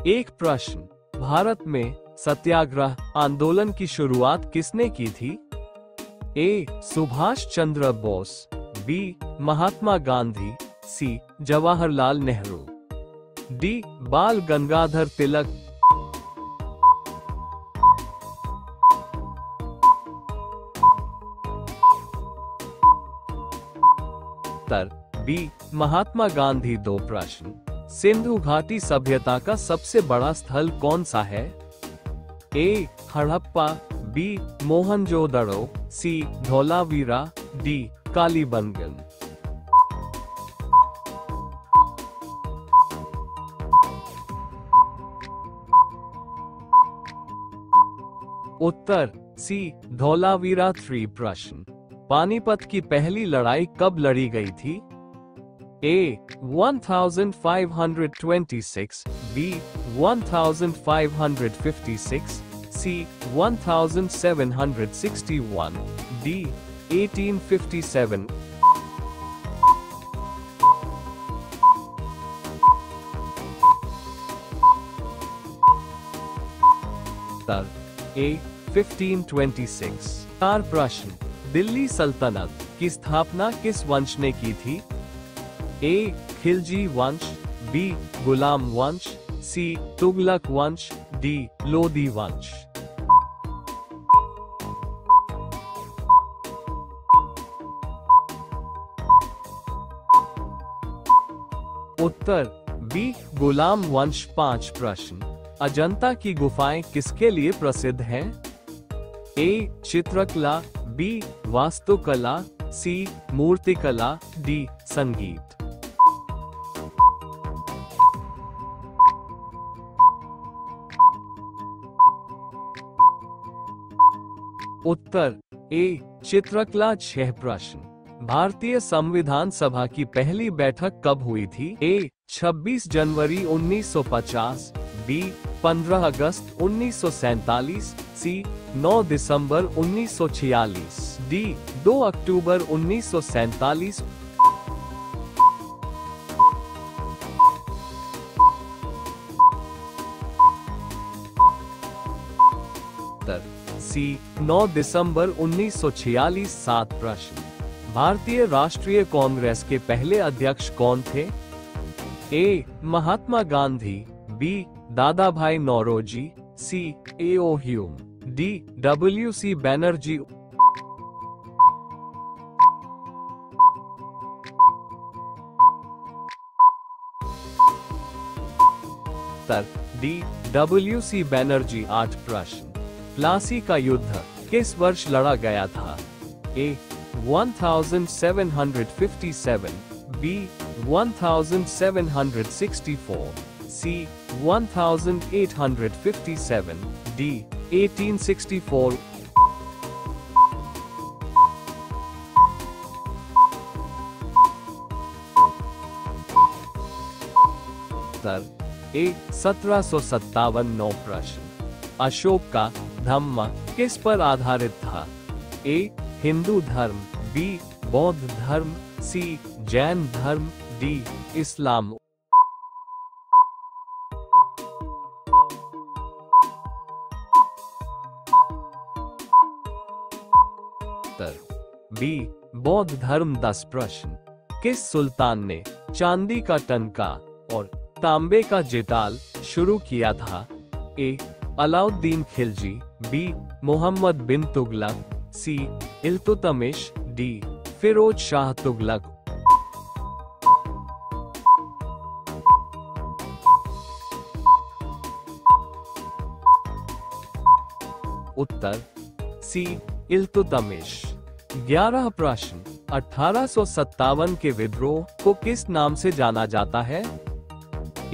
एक प्रश्न, भारत में सत्याग्रह आंदोलन की शुरुआत किसने की थी? ए. सुभाष चंद्र बोस, बी. महात्मा गांधी, सी. जवाहरलाल नेहरू, डी. बाल गंगाधर तिलक। उत्तर बी. महात्मा गांधी। दो प्रश्न, सिंधु घाटी सभ्यता का सबसे बड़ा स्थल कौन सा है? ए. हड़प्पा, बी. मोहनजोदड़ो, सी. धौलावीरा, डी. कालीबंगन। उत्तर सी. धौलावीरा। 3 प्रश्न, पानीपत की पहली लड़ाई कब लड़ी गई थी? ए. 1526, बी. 1556, सी. 1761, डी. 1857। उत्तर ए. 1526। 4 प्रश्न, दिल्ली सल्तनत की स्थापना किस वंश ने की थी? ए. खिलजी वंश, बी. गुलाम वंश, सी. तुगलक वंश, डी. लोदी वंश। उत्तर बी. गुलाम वंश। 5 प्रश्न, अजंता की गुफाएं किसके लिए प्रसिद्ध हैं? ए. चित्रकला, बी. वास्तुकला, सी. मूर्तिकला, डी. संगीत। उत्तर ए. चित्रकला। 6 प्रश्न, भारतीय संविधान सभा की पहली बैठक कब हुई थी? ए. 26 जनवरी 1950, बी. 15 अगस्त 1947, सी. 9 दिसंबर 1946, डी. 2 अक्टूबर 1947। उत्तर सी. 9 दिसंबर 1946। 7 प्रश्न, भारतीय राष्ट्रीय कांग्रेस के पहले अध्यक्ष कौन थे? A. Mahatma Gandhi, B. Dadabhai Naoroji, C. A O. Hume, D. W C. Banerjee. उत्तर डी. डब्ल्यू.सी. बैनर्जी। 8 प्रश्न, प्लासी का युद्ध किस वर्ष लड़ा गया था? ए. 1757, बी. 1764, सी. 1857, डी. 1864। उत्तर ए. 1757। 9 प्रश्न, अशोक का धम्म किस पर आधारित था? ए. हिंदू धर्म, बी. बौद्ध धर्म, सी. जैन धर्म, डी. इस्लाम। उत्तर बी. बौद्ध धर्म। 10 प्रश्न, किस सुल्तान ने चांदी का टंका और तांबे का जिताल शुरू किया था? ए. अलाउद्दीन खिलजी, बी. मोहम्मद बिन तुगलक, सी. इल्तुतमिश, डी. फिरोज शाह तुगलक। उत्तर सी. इल्तुतमिश। 11 प्रश्न, 1857 के विद्रोह को किस नाम से जाना जाता है?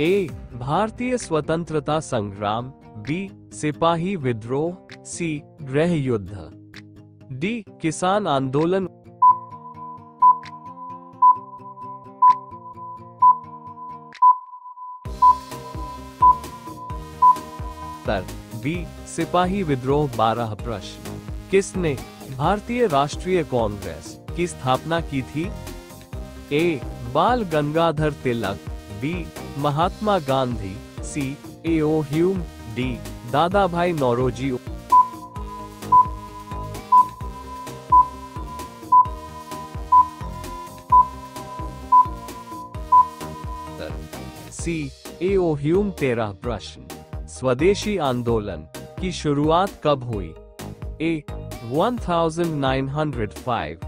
ए. भारतीय स्वतंत्रता संग्राम, बी. सिपाही विद्रोह, सी. गृह युद्ध, डी. किसान आंदोलन। उत्तर बी. सिपाही विद्रोह। 12 प्रश्न, किसने भारतीय राष्ट्रीय कांग्रेस की स्थापना की थी? ए. बाल गंगाधर तिलक, बी. महात्मा गांधी, सी. ए ओ ह्यूम, डी दादा भाई नौरोजी। सी ए ओ ह्यूम। 13 प्रश्न, स्वदेशी आंदोलन की शुरुआत कब हुई? ए 1905,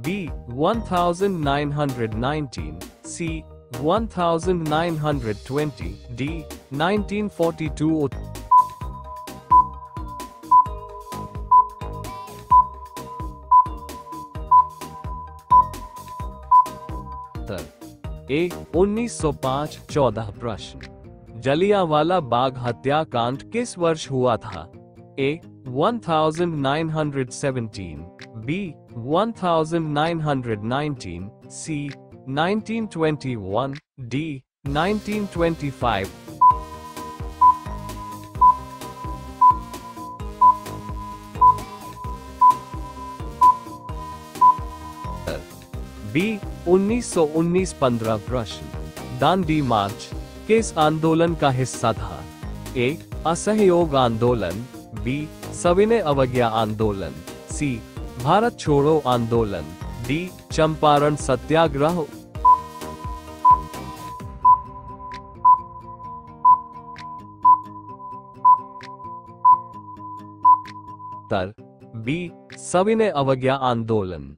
बी 1919, सी 1920, डी 1942। ए 1905। 14 प्रश्न, जलियांवाला बाग हत्याकांड किस वर्ष हुआ था? ए 1917, बी 1919, सी 1921, डी 1925। बी 1919। 15 प्रश्न, दांडी मार्च किस आंदोलन का हिस्सा था? ए असहयोग आंदोलन, बी सविनय अवज्ञा आंदोलन, सी भारत छोड़ो आंदोलन, डी चंपारण सत्याग्रह। उत्तर बी सविनय अवज्ञा आंदोलन।